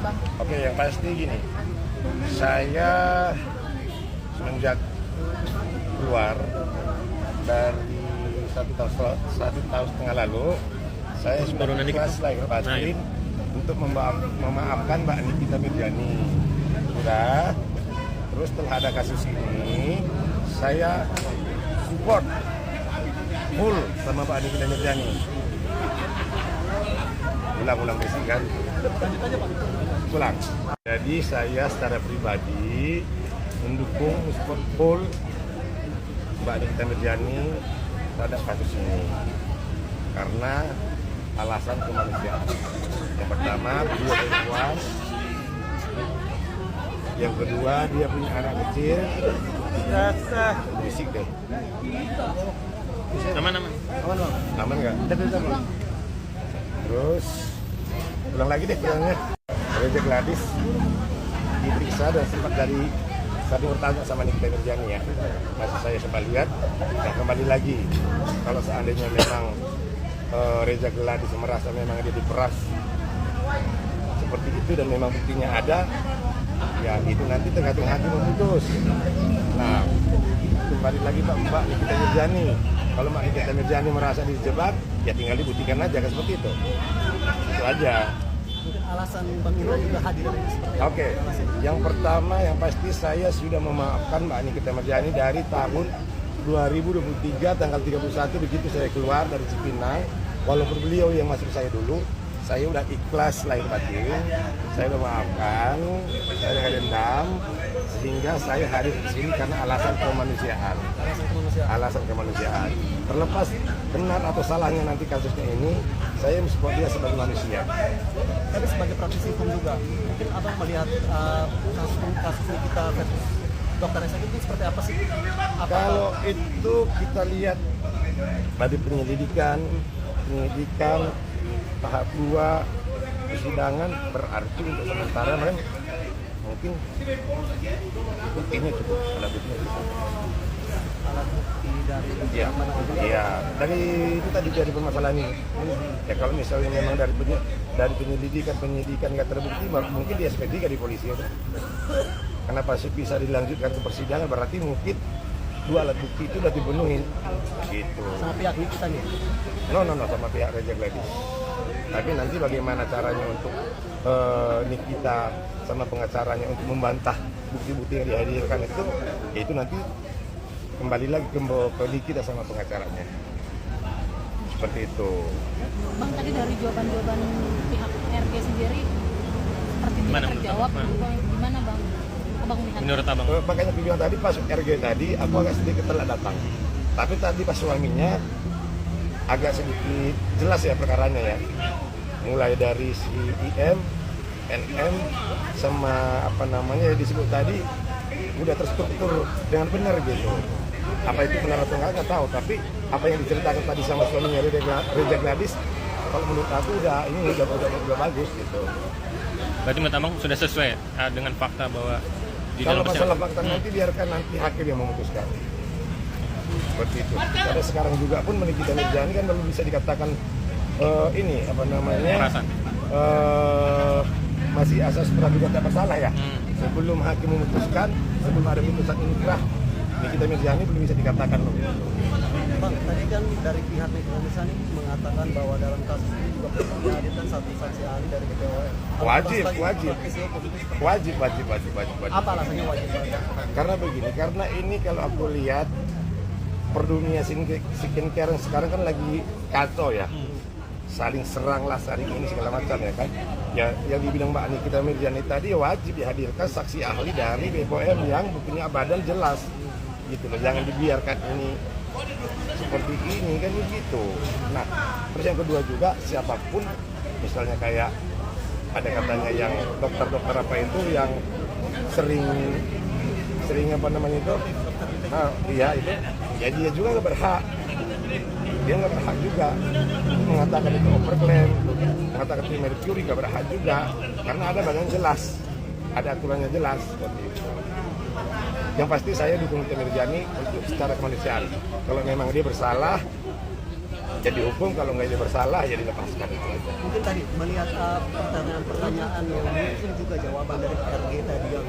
Bang? Oke, yang pasti gini, saya semenjak keluar dari satu tahun setengah lalu, saya sudah ikhlas lahir batin untuk memaafkan Mbak Nikita Mirzani. Sudah. Terus setelah ada kasus ini, saya support full sama Mbak Nikita Mirzani. Ulang-ulang basic kan? Pulang. Jadi saya secara pribadi mendukung support full Mbak Nikita Mirzani terhadap kasus ini karena alasan kemanusiaan. Yang pertama, beliau perempuan. Yang kedua, dia punya anak kecil. Bisik deh. Aman. Aman nggak? Terus ulang lagi deh bilangnya. Reza Gladys diperiksa dan sempat tadi bertanya sama Nikita Mirzani ya. Masih saya sempat lihat dan kembali lagi. Kalau seandainya memang Reza Gladys merasa memang dia diperas seperti itu dan memang buktinya ada, ya itu nanti tergantung hakim memutus. Nah, kembali lagi Mbak Nikita Mirzani. Kalau Mbak Nikita Mirzani merasa dijebak, ya tinggal dibuktikan aja kan seperti itu. Itu aja. Mungkin alasan Bang Indra juga hadir. Oke, yang pertama yang pasti saya sudah memaafkan Mbak Nikita Mirzani dari tahun 2023 tanggal 31 begitu saya keluar dari Cipinang. Walaupun beliau yang masuk saya dulu, saya udah ikhlas lahir batin, saya udah maafkan, saya udah dendam, sehingga saya hadir di sini karena alasan kemanusiaan. Alasan kemanusiaan. Terlepas benar atau salahnya nanti kasusnya ini, saya mensupport dia sebagai manusia. Tapi sebagai praktisi hukum juga, mungkin Abang melihat kasus kita versus Dr. Reza itu seperti apa sih? Kalau itu kita lihat dari penyelidikan tahap 2 persidangan, berarti untuk sementara mungkin buktinya cukup, alat buktinya cukup. Alat bukti dari dari itu tadi dari permasalahan ini. Ya kalau misalnya memang dari penyidikan nggak terbukti, mungkin di SP3 di polisi itu. Kenapa sih bisa dilanjutkan ke persidangan? Berarti mungkin 2 alat bukti itu udah dipenuhin. Gitu. Sama pihak kita nih? No, sama pihak Reza Gladys. Tapi nanti bagaimana caranya untuk Nikita sama pengacaranya untuk membantah bukti-bukti yang dihadirkan itu nanti kembali lagi ke Nikita sama pengacaranya. Seperti itu. Bang, tadi dari jawaban-jawaban pihak RG sendiri seperti tidak terjawab. Gimana Bang? Abang melihat? Menurut Abang? Makanya aku bilang tadi pas RG tadi aku agak sedikit telat datang. Tapi tadi pas suaminya agak sedikit jelas ya perkaranya ya. Mulai dari si IM, NM sama disebut tadi udah terstruktur dengan benar gitu. Apa itu benar atau nggak tahu, tapi apa yang diceritakan tadi sama suaminya Reza Gladys, kalau menurut aku udah bagus gitu. Berarti menurut Abang sudah sesuai dengan fakta bahwa di kalau dalam masalah fakta nanti biarkan nanti hakim yang memutuskan. Seperti itu. Karena sekarang juga pun Nikita Mirzani kan belum bisa dikatakan masih asas praduga tak bersalah ya. Sebelum hakim memutuskan, sebelum ada putusan inkrah, Nikita Mirzani belum bisa dikatakan loh. Bang, tadi kan dari pihak Nikita Mirzani mengatakan bahwa dalam kasus ini juga perlu dihadirkan satu saksi ahli dari BPOM. Wajib. Apa alasannya wajib? Karena begini, karena ini kalau aku lihat dunia skincare sekarang kan lagi kacau ya. Saling serang lah, saling ini segala macam ya kan. Ya, yang dibilang Mbak Nikita Mirzani tadi wajib dihadirkan saksi ahli dari BPOM yang punya badan jelas gitu loh. Jangan dibiarkan ini seperti ini kan begitu. Nah, terus yang kedua juga siapapun misalnya kayak ada katanya yang dokter-dokter apa itu yang sering apa namanya itu, nah iya itu, ya dia juga nggak berhak. Dia nggak berhak juga mengatakan itu overclaim, mengatakan itu mercury, nggak berhak juga karena ada bagian jelas, ada aturannya jelas seperti itu. Yang pasti saya dukung Nikita Mirzani untuk secara kemanusiaan. Kalau memang dia bersalah, jadi hukum, kalau nggak dia bersalah ya dilepaskan itu aja. Mungkin tadi melihat pertanyaan-pertanyaan yang mungkin juga jawaban dari RG tadi yang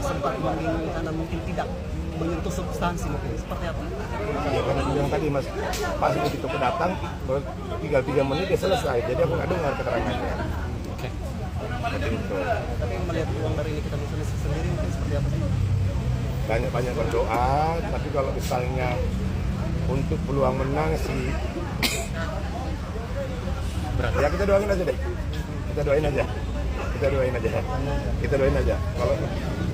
sempat membingungkan karena mungkin tidak menyentuh substansi, mungkin seperti apa? Ya karena yang tadi mas, pas begitu aku datang, tinggal 3 menit dia selesai, jadi aku nggak dengar keterangannya. Oke. Seperti itu. Tapi melihat peluang dari ini kita bisa sendiri mungkin seperti apa sih? Banyak-banyak berdoa, tapi kalau misalnya untuk peluang menang sih, Berat. ya kita doain aja deh. Kita doain aja. Kalau,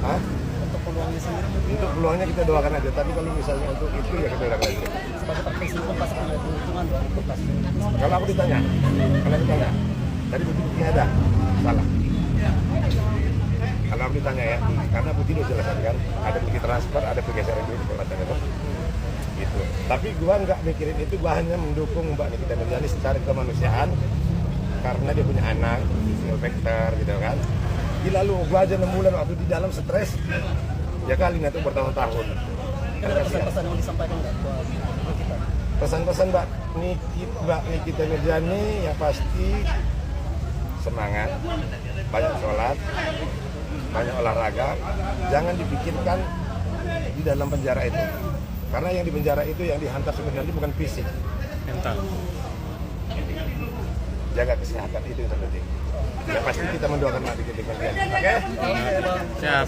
hah? Untuk peluangnya sendiri mungkin Untuk peluangnya kita doakan aja, tapi kalau misalnya untuk itu ya kita doakan aja. sebagai praktisi hukum pasti punya keuntungan untuk kasus ini. Kalau aku ditanya, tadi bukti-buktinya ada, salah. Kalau aku ditanya ya, karena bukti itu jelas kan, ada bukti transfer, ada pergeseran duit segala macam itu. Gitu. Tapi gua nggak mikirin itu, gua hanya mendukung Mbak Nikita Mirzani secara kemanusiaan karena dia punya anak, single factor gitu kan. Gila lu, gua aja 6 bulan waktu di dalam stres, ya kali itu bertahun-tahun. Ada pesan-pesan yang disampaikan nggak buat kita? Pesan-pesan Mbak Nikita Mirzani yang pasti semangat, banyak sholat, banyak olahraga, jangan dipikirkan di dalam penjara itu. Karena yang di penjara itu yang dihantar sebenarnya bukan fisik, Mental. jaga kesehatan itu yang terpenting. Ya pasti kita mendoakan Mbak Nikita Mirzani. Oke? Siap.